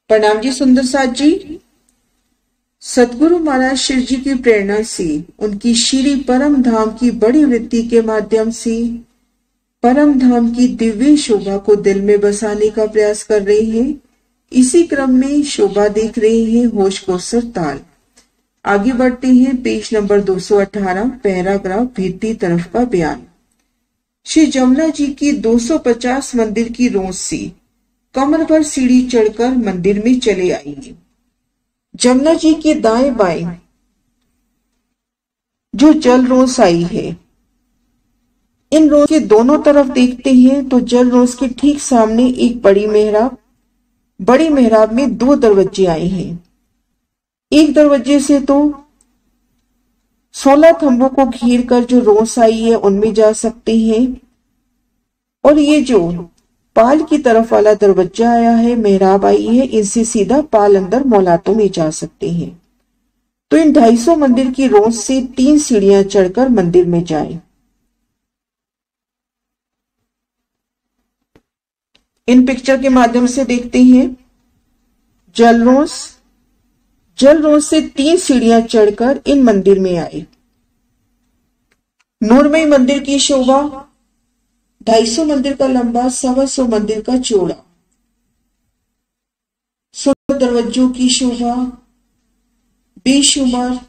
प्रणाम जी सुंदर साथ जी। सतगुरु महाराज शिव जी की प्रेरणा से उनकी श्री परम धाम की बड़ी वृत्ति के माध्यम से परम धाम की दिव्य शोभा को दिल में बसाने का प्रयास कर रहे हैं। इसी क्रम में शोभा देख रहे हैं होश को सरताल। आगे बढ़ते हैं। पेज नंबर 218 पैराग्राफ भीतरी तरफ का बयान। श्री जमुना जी की 250 मंदिर की रोज से कमर पर सीढ़ी चढ़कर मंदिर में चले आएंगे। जमुना जी के दाएं बाएं जो जल रोज आई है, इन रोज के दोनों तरफ देखते हैं तो जल रोज के ठीक सामने एक बड़ी मेहराब में 2 दरवाजे आए हैं। एक दरवाजे से तो 16 थंबों को घेर कर जो रोस आई है उनमें जा सकते हैं, और ये जो पाल की तरफ वाला दरवाजा आया है, मेहराब आई है, इनसे सीधा पाल अंदर मौलातों में जा सकते हैं। तो इन 250 मंदिर की रोज से 3 सीढ़ियां चढ़कर मंदिर में जाएं। इन पिक्चर के माध्यम से देखते हैं। जल रोज से 3 सीढ़ियां चढ़कर इन मंदिर में आए। नूरमयी मंदिर की शोभा 250 मंदिर का लंबा, 125 मंदिर का चौड़ा। 16 दरवाजों की शोभा, बेशुमार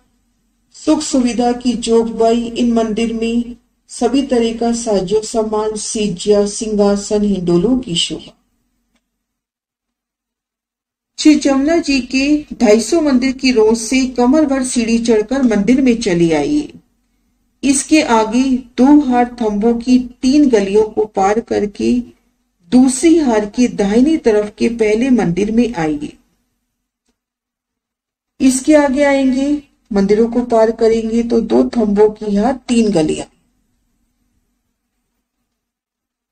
सुख सुविधा की जोगबाई। इन मंदिर में सभी तरह का साजो सामान, सीजिया, सिंहासन, हिंडोलों की शोभा। श्री जमुना जी के 250 मंदिर की रोज से कमर भर सीढ़ी चढ़कर मंदिर में चली आई। इसके आगे 2 हार थंबों की 3 गलियों को पार करके दूसरी हार की दाहिनी तरफ के पहले मंदिर में आएंगे। इसके आगे आएंगे, मंदिरों को पार करेंगे तो 2 थंबों की हार 3 गलियां,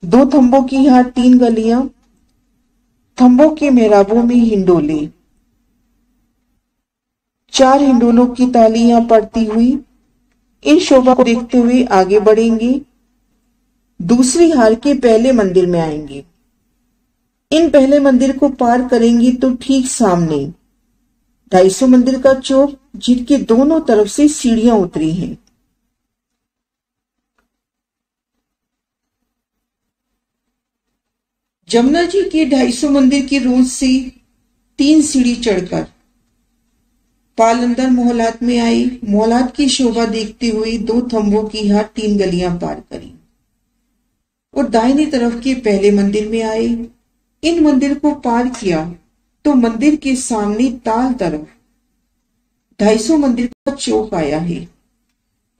2 थंबों की हार 3 गलियां, थंबों के मेहराबों में हिंडोले, 4 हिंडोलों की तालियां पड़ती हुई इन शोभा को देखते हुए आगे बढ़ेंगे। दूसरी हार के पहले मंदिर में आएंगे। इन पहले मंदिर को पार करेंगे तो ठीक सामने 250 मंदिर का चौक, जिनके दोनों तरफ से सीढ़ियां उतरी हैं। जमुना जी के 250 मंदिर की रोज से 3 सीढ़ी चढ़कर पाल अंदर मोहलात में आए। मोहलात की शोभा देखते हुए 2 थंबों की हार 3 गलियां पार करी और दाहिनी तरफ के पहले मंदिर में आए। इन मंदिर को पार किया तो मंदिर के सामने ताल तरफ 250 मंदिर का चौक आया है।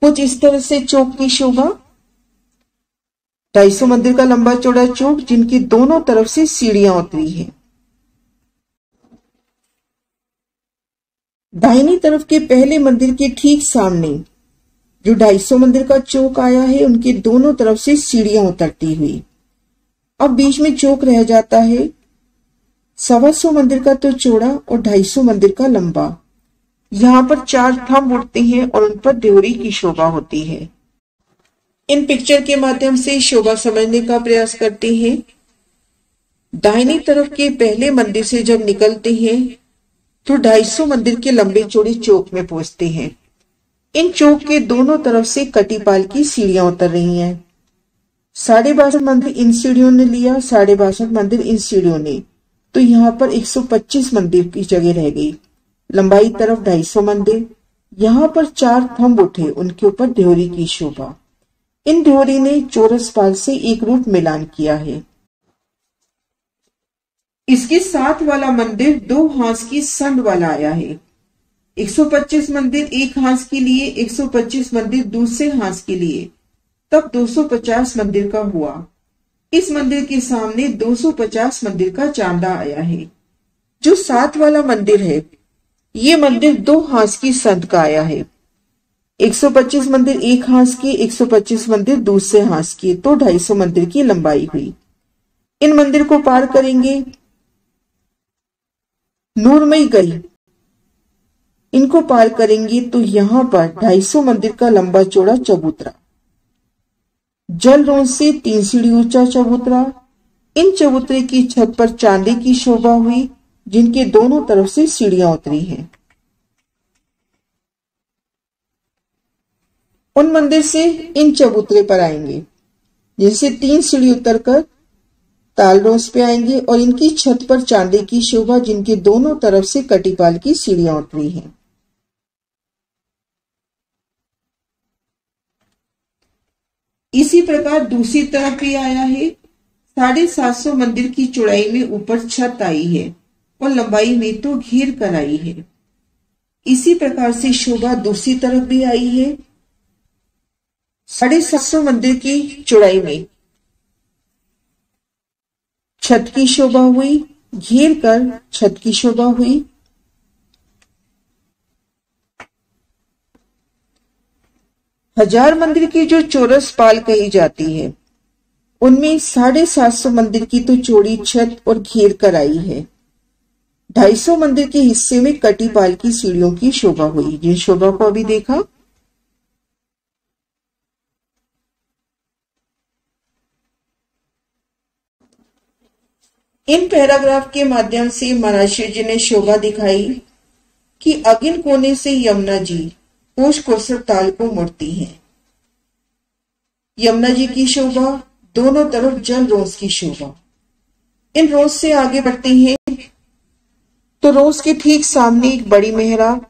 कुछ इस तरह से चौक की शोभा। 250 मंदिर का लंबा चौड़ा चौक, जिनकी दोनों तरफ से सीढ़ियां उतरी हैं। दाहिनी तरफ के पहले मंदिर के ठीक सामने जो 250 मंदिर का चौक आया है, उनके दोनों तरफ से सीढ़ियां उतरती हुई अब बीच में चौक रह जाता है। 125 मंदिर का तो चौड़ा और 250 मंदिर का लंबा। यहाँ पर 4 थंब उठते हैं और उन पर देवरी की शोभा होती है। इन पिक्चर के माध्यम से शोभा समझने का प्रयास करते हैं। दाहिनी तरफ के पहले मंदिर से जब निकलते हैं तो 250 मंदिर के लंबे चौड़े चौक में पहुंचते हैं। इन चौक के दोनों तरफ से कटीपाल की सीढ़ियां उतर रही हैं। 62 मंदिर इन सीढ़ियों ने लिया, 62 मंदिर इन सीढ़ियों ने, तो यहाँ पर 125 मंदिर की जगह रह गई। लंबाई तरफ 250 मंदिर, यहाँ पर 4 थंब उठे, उनके ऊपर देवरी की शोभा। इन देवरी ने चौरस पाल से एक रूप मिलान किया है। इसके साथ वाला मंदिर 2 हांस की संड वाला आया है। 125 मंदिर एक हांस के लिए, 125 मंदिर दूसरे हांस के लिए, तब 250 मंदिर का हुआ। इस मंदिर के सामने 250 मंदिर का चांदा आया है। जो साथ वाला मंदिर है, ये मंदिर 2 हांस की संद का आया है। 125 मंदिर एक हांस की, 125 मंदिर दूसरे हांस की, तो 250 मंदिर की लंबाई हुई। इन मंदिर को पार करेंगे। नूरमयी गली, इनको पार करेंगे तो यहां पर 250 मंदिर का लंबा चौड़ा चबूतरा। जल रोज से 3 सीढ़ी ऊंचा चबूतरा। इन चबूतरे की छत पर चांदी की शोभा हुई, जिनके दोनों तरफ से सीढ़ियां उतरी हैं। उन मंदिर से इन चबूतरे पर आएंगे, जिनसे 3 सीढ़ी उतरकर तालरोस पे आएंगे और इनकी छत पर चांदी की शोभा, जिनके दोनों तरफ से कटीपाल की सीढ़ियां उतरी हैं। इसी प्रकार दूसरी तरफ भी आया है। 750 मंदिर की चौड़ाई में ऊपर छत आई है और लंबाई में तो घेर कर आई है। इसी प्रकार से शोभा दूसरी तरफ भी आई है। 750 मंदिर की चौड़ाई में छत की शोभा हुई, घेर कर छत की शोभा हुई। हजार मंदिर की जो चौरस पाल कही जाती है, उनमें 750 मंदिर की तो चौड़ी छत और घेर कर आई है। 250 मंदिर के हिस्से में कटीपाल की सीढ़ियों की शोभा हुई, जिन शोभा को अभी देखा। इन पैराग्राफ के माध्यम से महर्षि जी ने शोभा दिखाई कि अगिन कोने से यमुना जी कोष कोसर ताल को मुड़ती हैं। यमुना जी की शोभा, दोनों तरफ जल रोज की शोभा। इन रोज से आगे बढ़ते हैं तो रोज के ठीक सामने एक बड़ी मेहराब,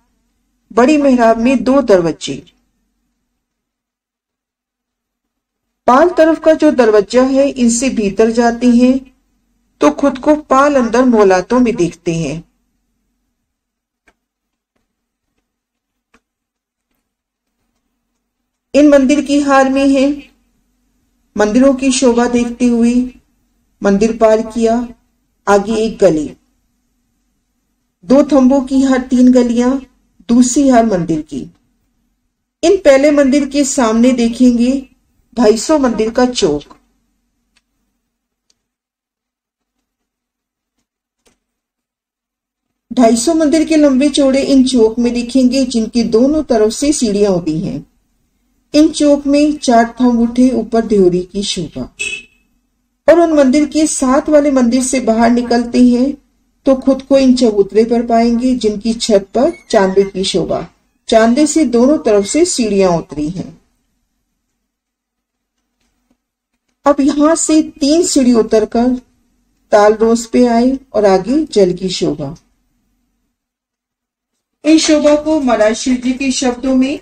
बड़ी मेहराब में 2 दरवाजे। पाल तरफ का जो दरवाजा है, इनसे भीतर जाते हैं तो खुद को पाल अंदर मोलातों में देखते हैं। इन मंदिर की हार में है। मंदिरों की शोभा देखते हुए मंदिर पार किया। आगे एक गली, 2 थंबों की हार 3 गलियां, दूसरी हार मंदिर की। इन पहले मंदिर के सामने देखेंगे 250 मंदिर का चौक। ढाई मंदिर के लंबे चौड़े इन चौक में दिखेंगे, जिनकी दोनों तरफ से सीढ़ियां उठी हैं। इन चौक में 4 थंब उठे, ऊपर देवरी की शोभा। और उन मंदिर के साथ वाले मंदिर से बाहर निकलते हैं तो खुद को इन चबूतरे पर पाएंगे, जिनकी छत पर चांदे की शोभा। चांदे से दोनों तरफ से सीढ़ियां उतरी हैं। अब यहां से 3 सीढ़ी उतरकर तालरोस पे आए और आगे जल की शोभा। इन शोभा को महाराज शिव जी के शब्दों में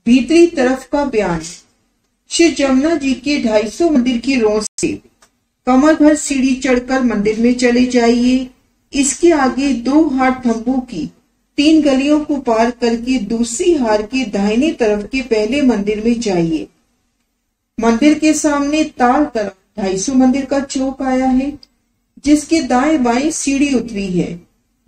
भीतरी तरफ का बयान। श्री जमुना जी के 250 मंदिर की रोज से कमर भर सीढ़ी चढ़कर मंदिर में चले जाइए। इसके आगे 2 हार थंबों की 3 गलियों को पार करके दूसरी हार के दाहिने तरफ के पहले मंदिर में जाइए। मंदिर के सामने ताल तरफ 250 मंदिर का चौक आया है, जिसके दाएं बाएं सीढ़ी उतरी है।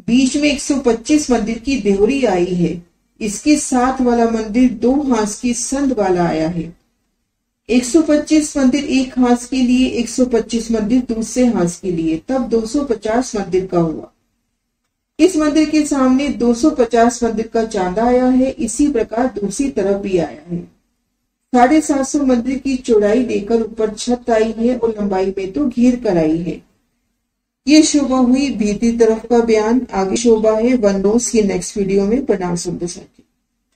बीच में 125 मंदिर की देवरी आई है। इसके साथ वाला मंदिर 2 हाथ की संद वाला आया है। 125 मंदिर एक हाथ के लिए, 125 मंदिर दूसरे हाथ के लिए, तब 250 मंदिर का हुआ। इस मंदिर के सामने 250 मंदिर का चांदा आया है। इसी प्रकार दूसरी तरफ भी आया है। 750 मंदिर की चौड़ाई लेकर ऊपर छत आई है और लंबाई में तो घेर कर आई है। ये शोभा हुई भीतरी तरफ का बयान। आगे शोभा है 1 रोज की नेक्स्ट वीडियो में। प्रणाम सुंदर साथी।